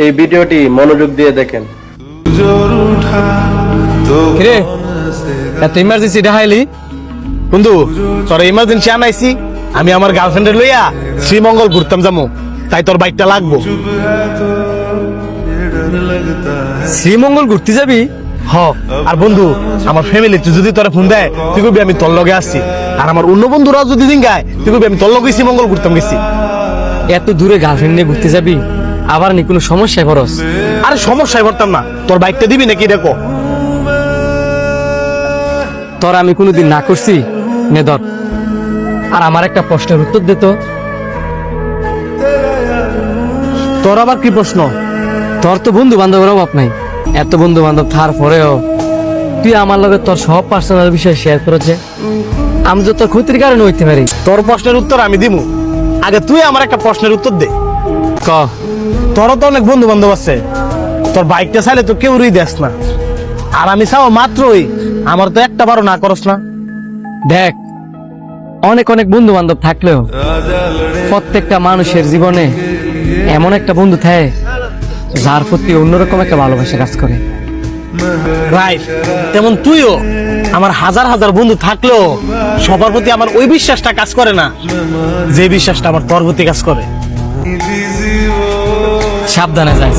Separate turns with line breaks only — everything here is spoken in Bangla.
এই ভিডিওটি মনোযোগ দিয়ে দেখেন।
কিরে এত ইমার্জেন্সি দেখাইলি? বন্ধু তোর ইমার্জেন্সি আনাইছি, আমি আমার গার্লফ্রেন্ডের লইয়া শ্রীমঙ্গল ঘুরতাম যাবো, তাই তোর বাইকটা লাগবো। শ্রীমঙ্গল ঘুরতে যাবি? হ। আর বন্ধু আমার ফ্যামিলি তুই যদি তোরা ফোন দেয় তুই কবি আমি তোর লগে আসছি, আর আমার অন্য বন্ধুরাও যদি দিন গায় তুই কবি আমি তোর লগে শ্রীমঙ্গল ঘুরতাম গেছি।
এত দূরে গার্লফ্রেন্ড নিয়ে ঘুরতে যাবি, আবার নি কোনো সমস্যায় পড়স?
আরে সমস্যায় পড়তাম না, তোর বাইকটা দিবি নাকি দেখো।
তোর আমি কোনোদিন না করছি নে ধর। আর আমার একটা প্রশ্নের উত্তর দে তো।
তোর আবার কি প্রশ্ন?
তোর তো বন্ধু বান্ধবের অভাব নাই, এত বন্ধু বান্ধব থার পরেও তুই আমার লগে তোর সব পার্সোনাল বিষয় শেয়ার করেছে, আমি তো তোর ক্ষতির কারণে হইতে পারি।
তোর প্রশ্নের উত্তর আমি দিমু, আগে তুই আমার একটা প্রশ্নের উত্তর দে।
ক।
তোরও তো অনেক বন্ধু বান্ধব আছে, তোর বাইকটা চাইলে তো কেউ দেস না, আর আমি চাও মাত্রই, আমার তো একটা বারো না করস না।
দেখ, অনেক অনেক বন্ধু বান্ধব থাকলেও প্রত্যেকটা মানুষের জীবনে এমন একটা বন্ধু থাকে যার প্রতি অন্যরকম একটা ভালোবাসা কাজ করে।
রাইট, তেমন তুইও আমার হাজার হাজার বন্ধু থাকলেও সবার প্রতি আমার ওই বিশ্বাসটা কাজ করে না যে বিশ্বাসটা আমার তোর প্রতি কাজ করে।
সাবধানে যাস।